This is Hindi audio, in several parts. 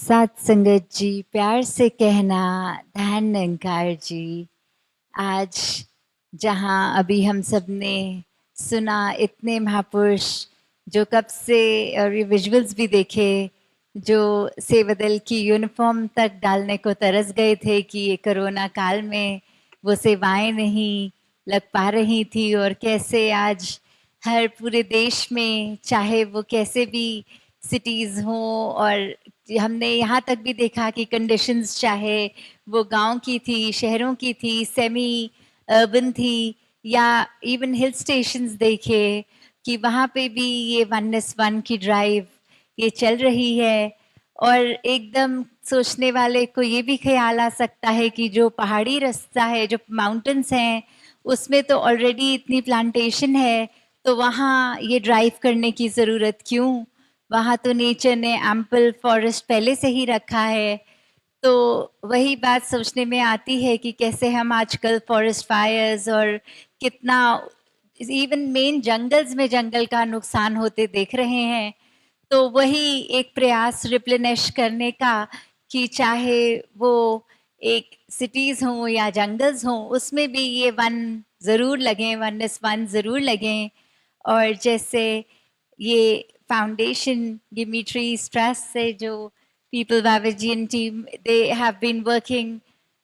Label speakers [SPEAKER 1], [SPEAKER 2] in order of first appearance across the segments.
[SPEAKER 1] साथ संगत जी, प्यार से कहना, ध्यान निरंकार जी। आज जहाँ अभी हम सब ने सुना इतने महापुरुष जो कब से, और ये विजुअल्स भी देखे, जो सेवादल की यूनिफॉर्म तक डालने को तरस गए थे कि ये कोरोना काल में वो सेवाएं नहीं लग पा रही थी, और कैसे आज हर पूरे देश में, चाहे वो कैसे भी सिटीज़ हों, और हमने यहाँ तक भी देखा कि कंडीशंस, चाहे वो गांव की थी, शहरों की थी, सेमी अर्बन थी, या इवन हिल स्टेशंस देखे कि वहाँ पे भी ये वननेस वन की ड्राइव ये चल रही है। और एकदम सोचने वाले को ये भी ख्याल आ सकता है कि जो पहाड़ी रास्ता है, जो माउंटेन्स हैं, उसमें तो ऑलरेडी इतनी प्लांटेशन है, तो वहाँ ये ड्राइव करने की ज़रूरत क्यों? वहाँ तो नेचर ने एम्पल फॉरेस्ट पहले से ही रखा है। तो वही बात सोचने में आती है कि कैसे हम आजकल फॉरेस्ट फायर्स और कितना इवन मेन जंगल्स में जंगल का नुकसान होते देख रहे हैं। तो वही एक प्रयास रिप्लेनिश करने का कि चाहे वो एक सिटीज़ हों या जंगल्स हों, उसमें भी ये वन ज़रूर लगें, वननेस वन ज़रूर लगें। और जैसे ये फाउंडेशन डिमिट्री स्ट्रेस से जो पीपल बाबेजियन team, they have been working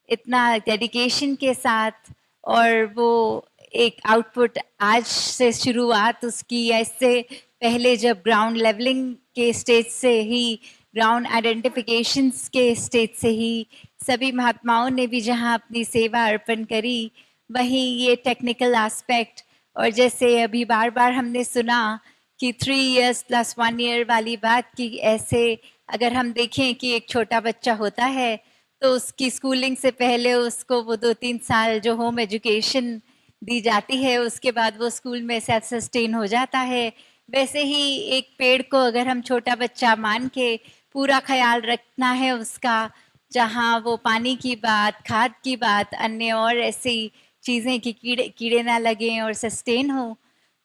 [SPEAKER 1] इतना डेडिकेशन के साथ, और वो एक आउटपुट आज से शुरुआत उसकी, या इससे पहले जब ग्राउंड लेवलिंग के स्टेज से ही, ग्राउंड आइडेंटिफिकेशंस के स्टेज से ही सभी महात्माओं ने भी जहां अपनी सेवा अर्पण करी, वहीं ये टेक्निकल एस्पेक्ट। और जैसे अभी बार बार हमने सुना कि 3 years + 1 year वाली बात, कि ऐसे अगर हम देखें कि एक छोटा बच्चा होता है तो उसकी स्कूलिंग से पहले उसको वो 2-3 साल जो होम एजुकेशन दी जाती है, उसके बाद वो स्कूल में सेल्फ सस्टेन हो जाता है। वैसे ही एक पेड़ को अगर हम छोटा बच्चा मान के पूरा ख्याल रखना है उसका, जहाँ वो पानी की बात, खाद की बात, अन्य और ऐसी चीज़ें कि कीड़े कीड़े ना लगें और सस्टेन हो,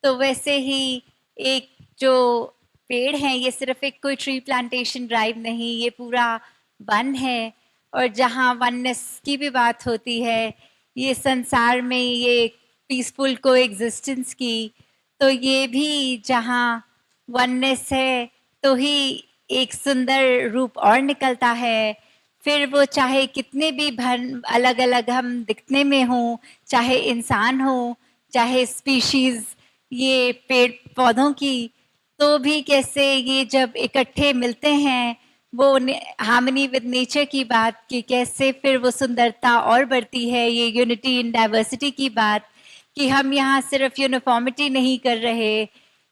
[SPEAKER 1] तो वैसे ही एक जो पेड़ हैं, ये सिर्फ एक कोई ट्री प्लांटेशन ड्राइव नहीं, ये पूरा वन है। और जहाँ वननेस की भी बात होती है, ये संसार में ये पीसफुल को एग्जिस्टेंस की, तो ये भी जहाँ वननेस है तो ही एक सुंदर रूप और निकलता है। फिर वो चाहे कितने भी भन अलग अलग हम दिखने में हों, चाहे इंसान हो, चाहे स्पीशीज ये पेड़ पौधों की, तो भी कैसे ये जब इकट्ठे मिलते हैं, वो हार्मनी विद नेचर की बात, कि कैसे फिर वो सुंदरता और बढ़ती है, ये यूनिटी इन डाइवर्सिटी की बात, कि हम यहाँ सिर्फ यूनिफॉर्मिटी नहीं कर रहे।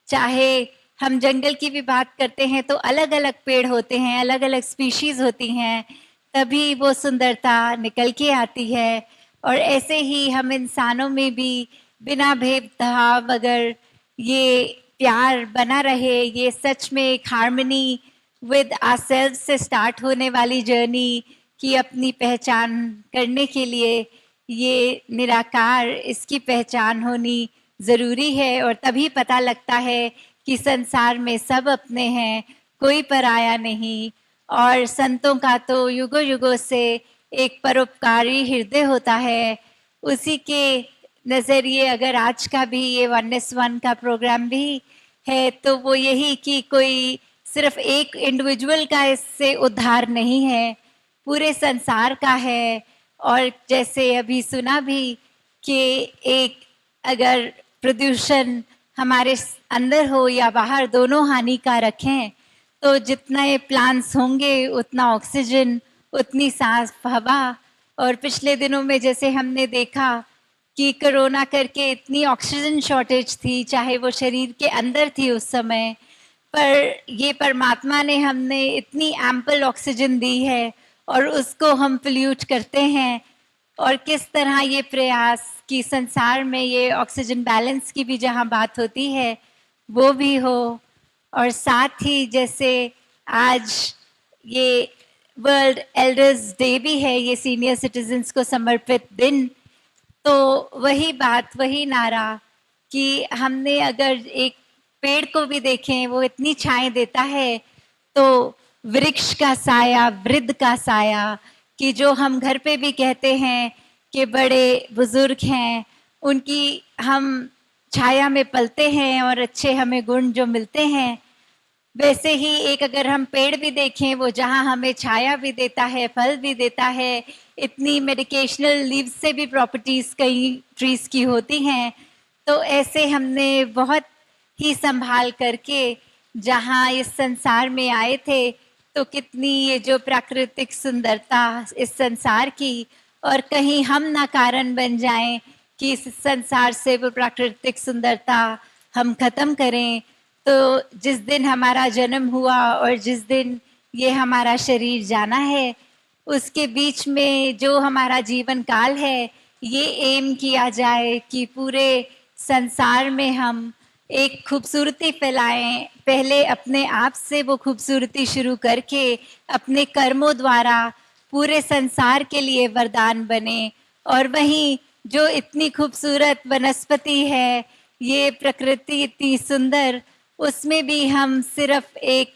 [SPEAKER 1] चाहे हम जंगल की भी बात करते हैं तो अलग अलग पेड़ होते हैं, अलग अलग स्पीशीज होती हैं, तभी वो सुंदरता निकल के आती है। और ऐसे ही हम इंसानों में भी बिना भेदभाव अगर ये प्यार बना रहे, ये सच में एक हार्मनी विद आवरसेल्व्स से स्टार्ट होने वाली जर्नी की अपनी पहचान करने के लिए, ये निराकार, इसकी पहचान होनी ज़रूरी है। और तभी पता लगता है कि संसार में सब अपने हैं, कोई पराया नहीं। और संतों का तो युगों युगों से एक परोपकारी हृदय होता है, उसी के नज़रिए अगर आज का भी ये वननेस वन का प्रोग्राम भी है, तो वो यही कि कोई सिर्फ एक इंडिविजुअल का इससे उद्धार नहीं है, पूरे संसार का है। और जैसे अभी सुना भी कि एक अगर प्रदूषण हमारे अंदर हो या बाहर, दोनों हानिकारक हैं, तो जितना ये प्लांट्स होंगे उतना ऑक्सीजन, उतनी साफ हवा। और पिछले दिनों में जैसे हमने देखा कि कोरोना करके इतनी ऑक्सीजन शॉर्टेज थी, चाहे वो शरीर के अंदर थी उस समय, पर ये परमात्मा ने हमने इतनी एम्पल ऑक्सीजन दी है और उसको हम पोल्यूट करते हैं। और किस तरह ये प्रयास कि संसार में ये ऑक्सीजन बैलेंस की भी जहाँ बात होती है वो भी हो। और साथ ही जैसे आज ये वर्ल्ड एल्डर्स डे भी है, ये सीनियर सिटीजन्स को समर्पित दिन, तो वही बात, वही नारा कि हमने अगर एक पेड़ को भी देखें, वो इतनी छाएं देता है, तो वृक्ष का साया, वृद्ध का साया, कि जो हम घर पे भी कहते हैं कि बड़े बुजुर्ग हैं, उनकी हम छाया में पलते हैं और अच्छे हमें गुण जो मिलते हैं। वैसे ही एक अगर हम पेड़ भी देखें, वो जहाँ हमें छाया भी देता है, फल भी देता है, इतनी मेडिकेशनल लीव्स से भी प्रॉपर्टीज कई ट्रीज की होती हैं। तो ऐसे हमने बहुत ही संभाल करके जहाँ इस संसार में आए थे, तो कितनी ये जो प्राकृतिक सुंदरता इस संसार की, और कहीं हम ना कारण बन जाएं कि इस संसार से वो प्राकृतिक सुंदरता हम खत्म करें। तो जिस दिन हमारा जन्म हुआ और जिस दिन ये हमारा शरीर जाना है, उसके बीच में जो हमारा जीवन काल है, ये एम किया जाए कि पूरे संसार में हम एक खूबसूरती फैलाएं। पहले अपने आप से वो खूबसूरती शुरू करके अपने कर्मों द्वारा पूरे संसार के लिए वरदान बने। और वहीं जो इतनी खूबसूरत वनस्पति है, ये प्रकृति इतनी सुंदर, उसमें भी हम सिर्फ एक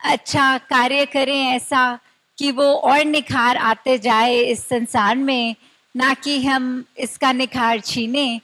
[SPEAKER 1] अच्छा कार्य करें ऐसा कि वो और निखार आते जाए इस संसार में, ना कि हम इसका निखार छीने।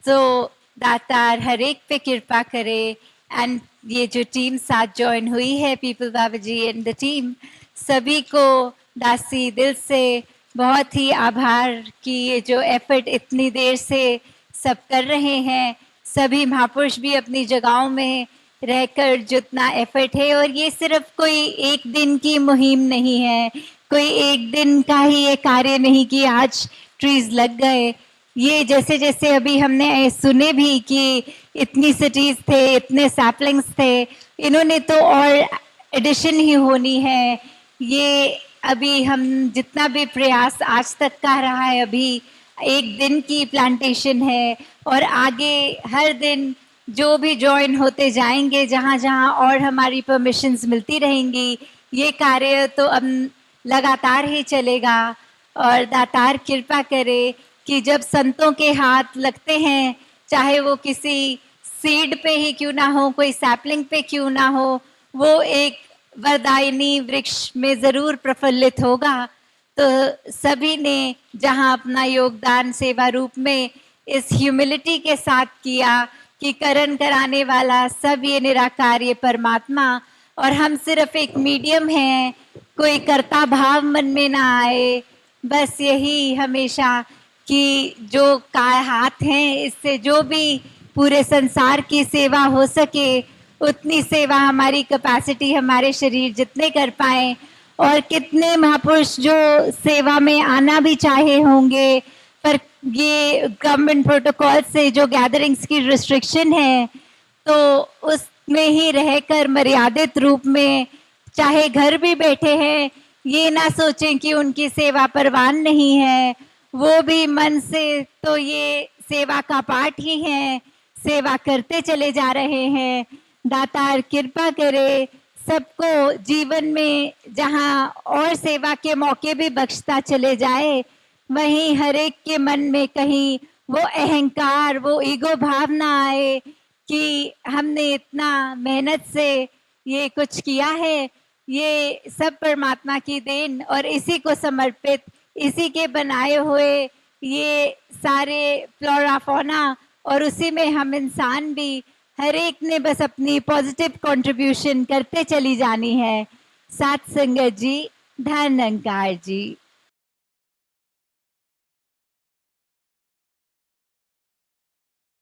[SPEAKER 1] तो दातार हर एक पे कृपा करे। एंड ये जो टीम साथ ज्वाइन हुई है, people Baba ji and the team, सभी को दासी दिल से बहुत ही आभार कि ये जो एफर्ट इतनी देर से सब कर रहे हैं। सभी महापुरुष भी अपनी जगहों में रहकर जितना एफर्ट है, और ये सिर्फ कोई एक दिन की मुहिम नहीं है, कोई एक दिन का ही ये कार्य नहीं कि आज ट्रीज लग गए। ये जैसे जैसे अभी हमने सुने भी कि इतनी सिटीज थे, इतने सैपलिंग्स थे, इन्होंने तो और एडिशन ही होनी है। ये अभी हम जितना भी प्रयास आज तक का रहा है, अभी एक दिन की प्लांटेशन है, और आगे हर दिन जो भी ज्वाइन होते जाएंगे, जहाँ जहाँ और हमारी परमिशंस मिलती रहेंगी, ये कार्य तो अब लगातार ही चलेगा। और दातार कृपा करे कि जब संतों के हाथ लगते हैं, चाहे वो किसी सीड पे ही क्यों ना हो, कोई सैपलिंग पे क्यों ना हो, वो एक वरदायिनी वृक्ष में जरूर प्रफुल्लित होगा। तो सभी ने जहां अपना योगदान सेवा रूप में इस ह्यूमिलिटी के साथ किया कि करण कराने वाला सब ये निराकार, ये परमात्मा, और हम सिर्फ एक मीडियम हैं, कोई कर्ता भाव मन में ना आए। बस यही हमेशा कि जो हाथ हैं, इससे जो भी पूरे संसार की सेवा हो सके, उतनी सेवा हमारी कैपेसिटी, हमारे शरीर जितने कर पाए। और कितने महापुरुष जो सेवा में आना भी चाहे होंगे, पर ये गवर्नमेंट प्रोटोकॉल से जो गैदरिंग्स की रिस्ट्रिक्शन है, तो उसमें ही रहकर मर्यादित रूप में चाहे घर भी बैठे हैं, ये ना सोचें कि उनकी सेवा परवान नहीं है। वो भी मन से तो ये सेवा का पार्ट ही है, सेवा करते चले जा रहे हैं। दातार कृपा करे सबको जीवन में जहाँ और सेवा के मौके भी बख्शता चले जाए, वहीं हर एक के मन में कहीं वो अहंकार, वो ईगो भाव ना आए कि हमने इतना मेहनत से ये कुछ किया है। ये सब परमात्मा की देन और इसी को समर्पित, इसी के बनाए हुए ये सारे फ्लोरा फौना, और उसी में हम इंसान भी, हर एक ने बस अपनी पॉजिटिव कंट्रीब्यूशन करते चली जानी है। साथ संगत जी, धन निरंकार जी।